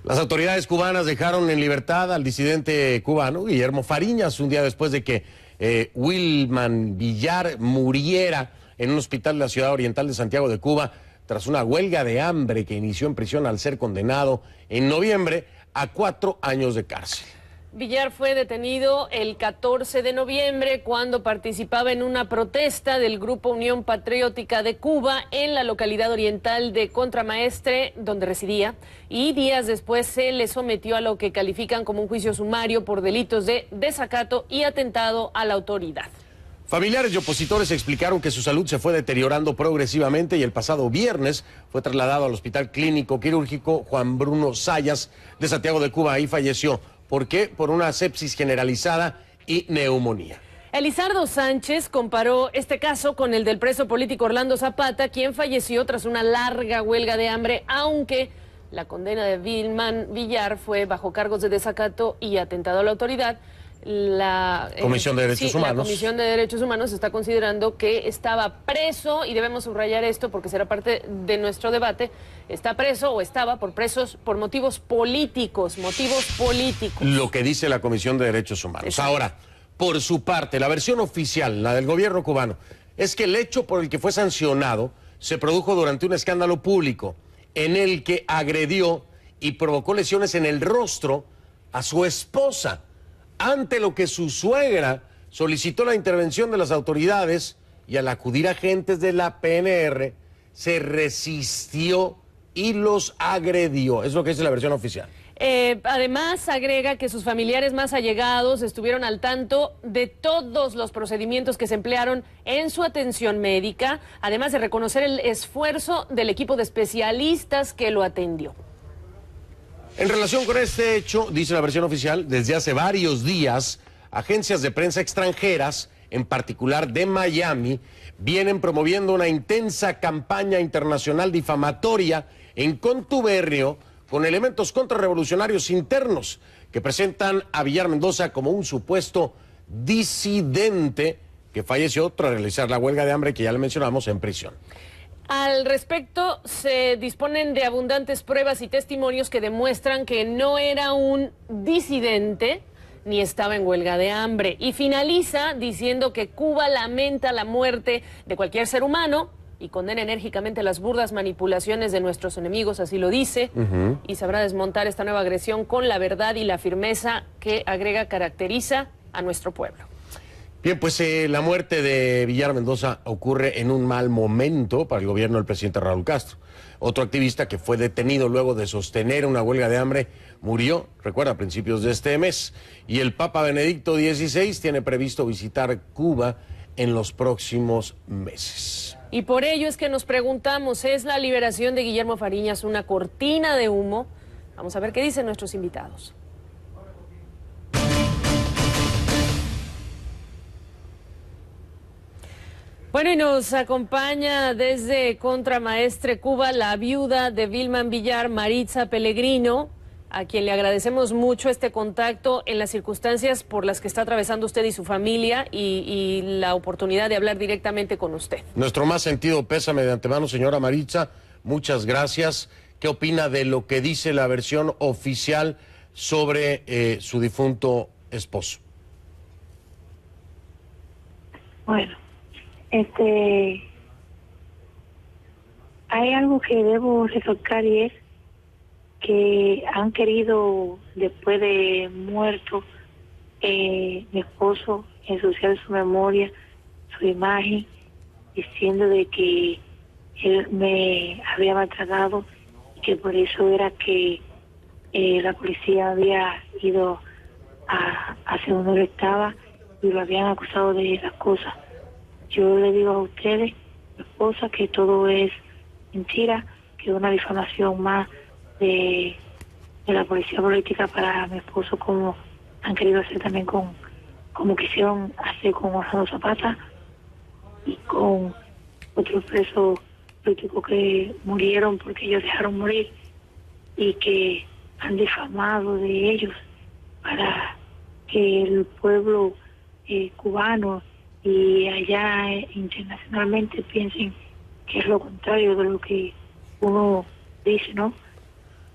Las autoridades cubanas dejaron en libertad al disidente cubano Guillermo Fariñas un día después de que Wilman Villar muriera en un hospital de la ciudad oriental de Santiago de Cuba tras una huelga de hambre que inició en prisión al ser condenado en noviembre a 4 años de cárcel. Villar fue detenido el 14 de noviembre cuando participaba en una protesta del Grupo Unión Patriótica de Cuba en la localidad oriental de Contramaestre, donde residía, y días después se le sometió a lo que califican como un juicio sumario por delitos de desacato y atentado a la autoridad. Familiares y opositores explicaron que su salud se fue deteriorando progresivamente y el pasado viernes fue trasladado al Hospital Clínico Quirúrgico Juan Bruno Zayas de Santiago de Cuba. Ahí falleció. ¿Por qué? Por una sepsis generalizada y neumonía. Elizardo Sánchez comparó este caso con el del preso político Orlando Zapata, quien falleció tras una larga huelga de hambre, aunque la condena de Wilman Villar fue bajo cargos de desacato y atentado a la autoridad. La Comisión de Derechos Humanos. La Comisión de Derechos Humanos está considerando que estaba preso, y debemos subrayar esto porque será parte de nuestro debate, está preso o estaba por motivos políticos, Lo que dice la Comisión de Derechos Humanos. Exacto. Ahora, por su parte, la versión oficial, la del gobierno cubano, es que el hecho por el que fue sancionado se produjo durante un escándalo público en el que agredió y provocó lesiones en el rostro a su esposa, ante lo que su suegra solicitó la intervención de las autoridades y al acudir agentes de la PNR se resistió y los agredió. Es lo que dice la versión oficial. Además, agrega que sus familiares más allegados estuvieron al tanto de todos los procedimientos que se emplearon en su atención médica, además de reconocer el esfuerzo del equipo de especialistas que lo atendió. En relación con este hecho, dice la versión oficial, desde hace varios días, agencias de prensa extranjeras, en particular de Miami, vienen promoviendo una intensa campaña internacional difamatoria en contubernio con elementos contrarrevolucionarios internos que presentan a Villar Mendoza como un supuesto disidente que falleció tras realizar la huelga de hambre que ya le mencionamos en prisión. Al respecto, se disponen de abundantes pruebas y testimonios que demuestran que no era un disidente ni estaba en huelga de hambre. Y finaliza diciendo que Cuba lamenta la muerte de cualquier ser humano y condena enérgicamente las burdas manipulaciones de nuestros enemigos, así lo dice, y sabrá desmontar esta nueva agresión con la verdad y la firmeza que, agrega, caracteriza a nuestro pueblo. Bien, pues la muerte de Villar Mendoza ocurre en un mal momento para el gobierno del presidente Raúl Castro. Otro activista que fue detenido luego de sostener una huelga de hambre murió, recuerda, a principios de este mes. Y el Papa Benedicto XVI tiene previsto visitar Cuba en los próximos meses. Y por ello es que nos preguntamos, ¿es la liberación de Guillermo Fariñas una cortina de humo? Vamos a ver qué dicen nuestros invitados. Bueno, y nos acompaña desde Contramaestre, Cuba, la viuda de Wilman Villar, Maritza Pellegrino, a quien le agradecemos mucho este contacto en las circunstancias por las que está atravesando usted y su familia y la oportunidad de hablar directamente con usted. Nuestro más sentido pésame de antemano, señora Maritza, muchas gracias. ¿Qué opina de lo que dice la versión oficial sobre su difunto esposo? Bueno. Hay algo que debo recalcar y es que han querido, después de muerto mi esposo, ensuciar su memoria, su imagen, diciendo de que él me había maltratado y que por eso era que la policía había ido hacia donde él estaba y lo habían acusado de las cosas. Yo le digo a ustedes, mi esposa, que todo es mentira, que es una difamación más de la policía política para mi esposo, como han querido hacer también como quisieron hacer con Orlando Zapata y con otros presos políticos que murieron porque ellos dejaron morir y que han difamado de ellos para que el pueblo cubano y allá internacionalmente piensen que es lo contrario de lo que uno dice, ¿no?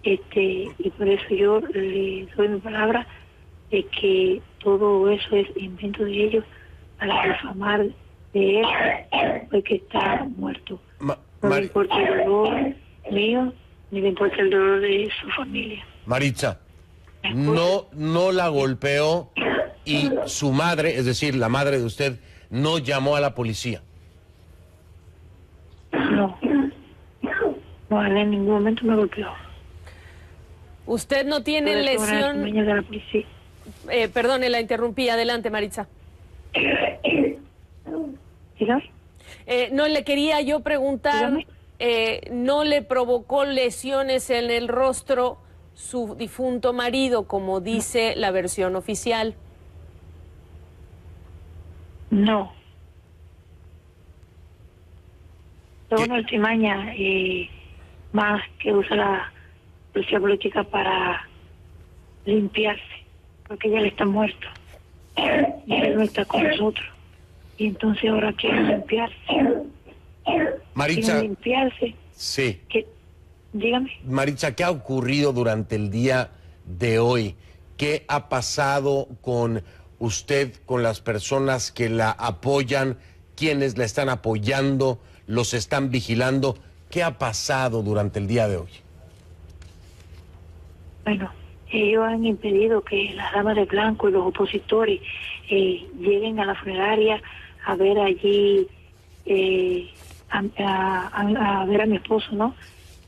y por eso yo le doy mi palabra de que todo eso es invento de ellos para difamar de él, porque está muerto. No le importa el dolor mío, ni le importa el dolor de su familia. Maritza, no la golpeó y su madre, es decir, la madre de usted, no llamó a la policía. No, él en ningún momento me golpeó. ¿Usted no tiene lesión? De la policía. Perdone, la interrumpí. Adelante, Maritza. ¿Dígame? No, le quería yo preguntar, ¿no le provocó lesiones en el rostro su difunto marido, como dice la versión oficial? No. Es una altimaña más que usa la policía política para limpiarse, porque ya él está muerto y él no está con nosotros. Y entonces ahora quieren limpiarse. Maritza. Quieren limpiarse. Sí. Dígame. Maritza, ¿qué ha ocurrido durante el día de hoy? ¿Qué ha pasado con usted, con las personas que la apoyan, quienes la están apoyando, los están vigilando? ¿Qué ha pasado durante el día de hoy? Bueno, ellos han impedido que las damas de blanco y los opositores lleguen a la funeraria a ver allí, a ver a mi esposo, ¿no?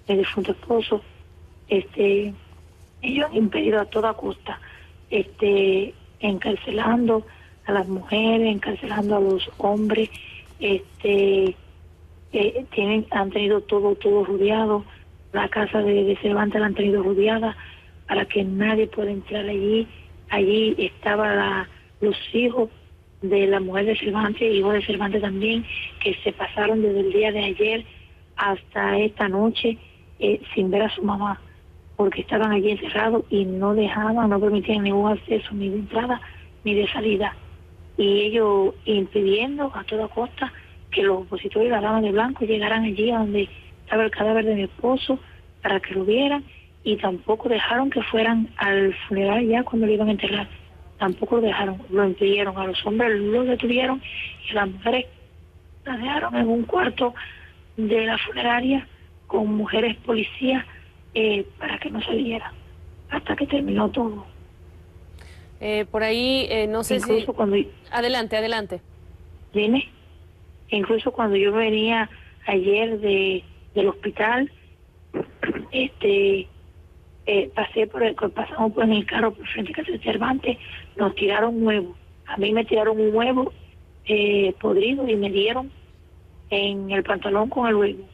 El difunto esposo. Ellos han impedido a toda costa, encarcelando a las mujeres, encarcelando a los hombres, han tenido todo rodeado. La casa de Cervantes la han tenido rodeada para que nadie pueda entrar allí. Allí estaban los hijos de la mujer de Cervantes, hijos de Cervantes también, que se pasaron desde el día de ayer hasta esta noche sin ver a su mamá, porque estaban allí encerrados y no permitían ningún acceso, ni de entrada ni de salida. Y ellos impidiendo a toda costa que los opositores y las damas de blanco llegaran allí a donde estaba el cadáver de mi esposo para que lo vieran, y tampoco dejaron que fueran al funeral ya cuando lo iban a enterrar. Tampoco lo dejaron, lo impidieron. A los hombres los detuvieron y a las mujeres las dejaron en un cuarto de la funeraria con mujeres policías para que no salieran hasta que terminó todo. Por ahí, no sé incluso si... Cuando... Adelante. Dime. Incluso cuando yo venía ayer del hospital, pasamos en el carro por frente a casa de Cervantes, nos tiraron huevos. A mí me tiraron un huevo podrido y me dieron en el pantalón con el huevo.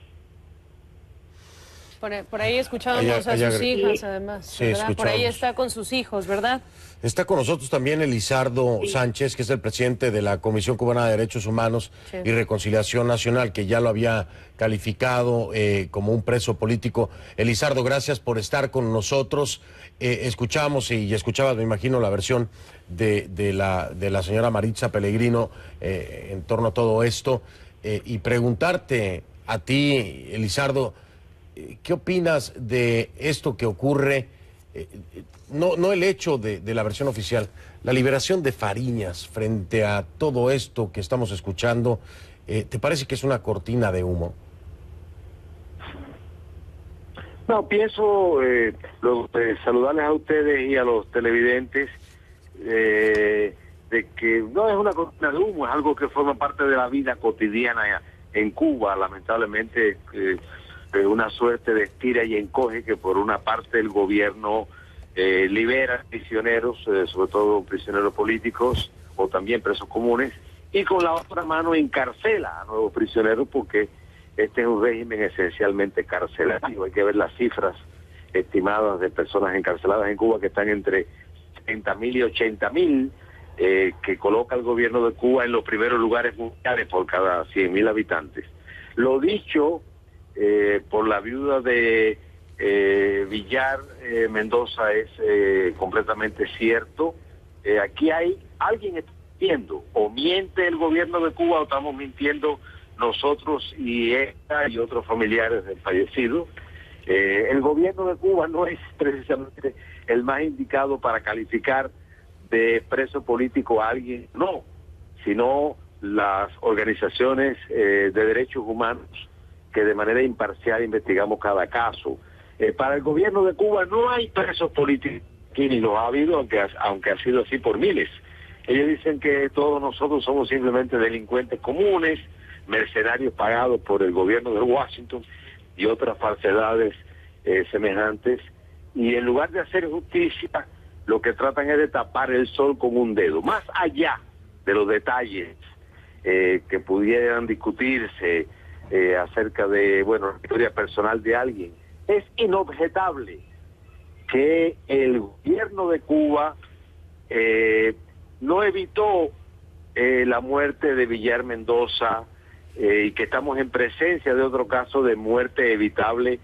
Por ahí escuchábamos a sus hijas, además, sí, ¿verdad? Por ahí está con sus hijos, ¿verdad? Está con nosotros también Elizardo Sánchez, que es el presidente de la Comisión Cubana de Derechos Humanos y Reconciliación Nacional, que ya lo había calificado como un preso político. Elizardo, gracias por estar con nosotros. Escuchamos y escuchabas, me imagino, la versión de la señora Maritza Pellegrino en torno a todo esto. Y preguntarte a ti, Elizardo, ¿qué opinas de esto que ocurre? No el hecho de la versión oficial, la liberación de Fariñas frente a todo esto que estamos escuchando, ¿te parece que es una cortina de humo? No, pienso saludarles a ustedes y a los televidentes de que no es una cortina de humo, es algo que forma parte de la vida cotidiana en Cuba. Lamentablemente una suerte de estira y encoge que por una parte el gobierno libera prisioneros, sobre todo prisioneros políticos o también presos comunes, y con la otra mano encarcela a nuevos prisioneros, porque este es un régimen esencialmente carcelario. Hay que ver las cifras estimadas de personas encarceladas en Cuba, que están entre 70.000 y 80.000, que coloca el gobierno de Cuba en los primeros lugares mundiales por cada 100.000 habitantes. Lo dicho por la viuda de Villar Mendoza es completamente cierto. Aquí hay alguien mintiendo, o miente el gobierno de Cuba o estamos mintiendo nosotros y esta y otros familiares del fallecido. El gobierno de Cuba no es precisamente el más indicado para calificar de preso político a alguien, no, sino las organizaciones de derechos humanos que de manera imparcial investigamos cada caso. Para el gobierno de Cuba no hay presos políticos aquí, ni los ha habido, aunque ha sido así por miles. Ellos dicen que todos nosotros somos simplemente delincuentes comunes, mercenarios pagados por el gobierno de Washington y otras falsedades semejantes, y en lugar de hacer justicia, lo que tratan es de tapar el sol con un dedo. Más allá de los detalles que pudieran discutirse acerca de, bueno, la historia personal de alguien, es inobjetable que el gobierno de Cuba no evitó la muerte de Villar Mendoza, y que estamos en presencia de otro caso de muerte evitable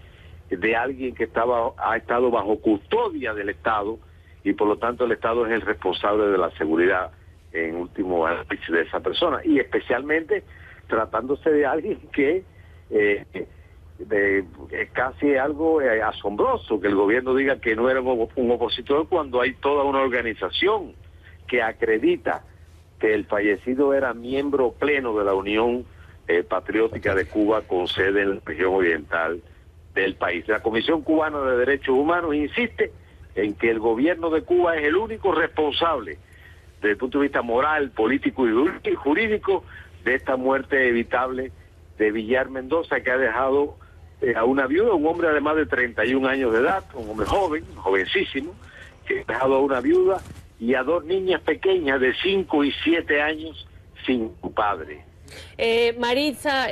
de alguien que ha estado bajo custodia del Estado, y por lo tanto el Estado es el responsable de la seguridad en último análisis de esa persona, y especialmente tratándose de alguien que es casi algo asombroso que el gobierno diga que no era un opositor cuando hay toda una organización que acredita que el fallecido era miembro pleno de la Unión Patriótica de Cuba con sede en la región oriental del país. La Comisión Cubana de Derechos Humanos insiste en que el gobierno de Cuba es el único responsable desde el punto de vista moral, político y jurídico de esta muerte evitable de Villar Mendoza, que ha dejado a una viuda, un hombre de más de 31 años de edad, un hombre joven, jovencísimo, que ha dejado a una viuda y a dos niñas pequeñas de 5 y 7 años sin su padre. Maritza,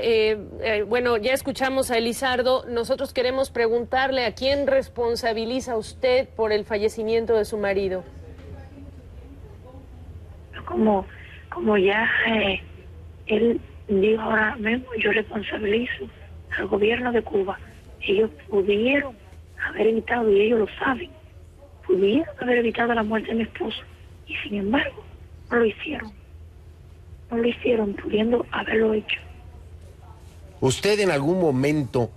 bueno, ya escuchamos a Elizardo. Nosotros queremos preguntarle a quién responsabiliza usted por el fallecimiento de su marido. Como ya él dijo ahora mismo, yo responsabilizo al gobierno de Cuba. Ellos pudieron haber evitado, y ellos lo saben, pudieron haber evitado la muerte de mi esposo, y sin embargo no lo hicieron. No lo hicieron, pudiendo haberlo hecho. ¿Usted en algún momento,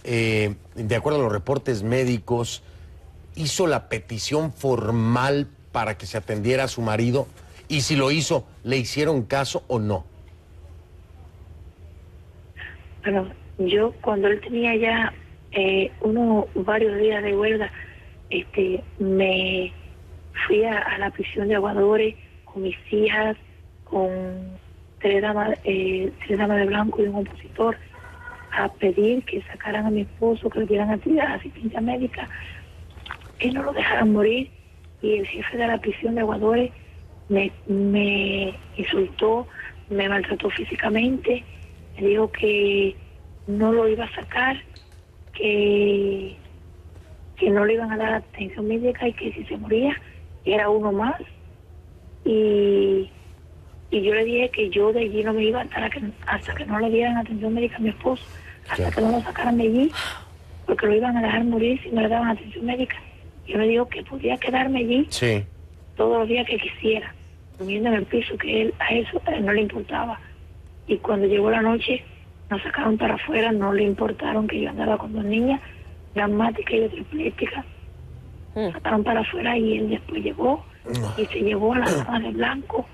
de acuerdo a los reportes médicos, hizo la petición formal para que se atendiera a su marido? Y si lo hizo, ¿le hicieron caso o no? Bueno, yo cuando él tenía ya varios días de huelga, me fui a la prisión de Aguadores con mis hijas, con tres damas de blanco y un opositor, a pedir que sacaran a mi esposo, que le dieran asistencia médica, que no lo dejaran morir. Y el jefe de la prisión de Aguadores me insultó, me maltrató físicamente, me dijo que no lo iba a sacar, que no le iban a dar atención médica, y que si se moría era uno más. Y yo le dije que yo de allí no me iba hasta que no le dieran atención médica a mi esposo, hasta que no lo sacaran de allí, porque lo iban a dejar morir si no le daban atención médica. Yo le digo que podía quedarme allí todos los días que quisiera, durmiendo en el piso, que él a eso no le importaba. Y cuando llegó la noche, nos sacaron para afuera, no le importaron que yo andaba con dos niñas, dramática y triplética. Sacaron para afuera, y él después llegó y se llevó a las damas de blanco,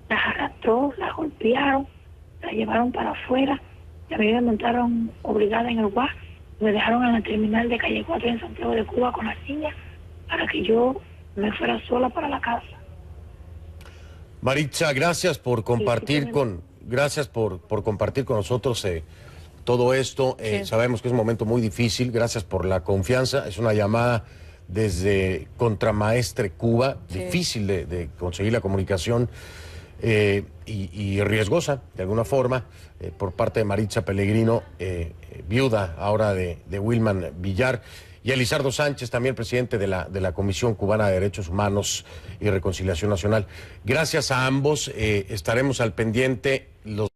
las arrastró, las golpearon, las llevaron para afuera, y a mí me montaron obligada en el guas, me dejaron en la terminal de calle 4 en Santiago de Cuba con las niñas, para que yo me fuera sola para la casa. Maritza, gracias por compartir gracias por compartir con nosotros todo esto. Sabemos que es un momento muy difícil. Gracias por la confianza. Es una llamada desde Contramaestre Cuba, difícil de conseguir la comunicación y riesgosa de alguna forma por parte de Maritza Pellegrino, viuda ahora de Wilman Villar. Y Elizardo Sánchez, también presidente de la Comisión Cubana de Derechos Humanos y Reconciliación Nacional. Gracias a ambos, estaremos al pendiente.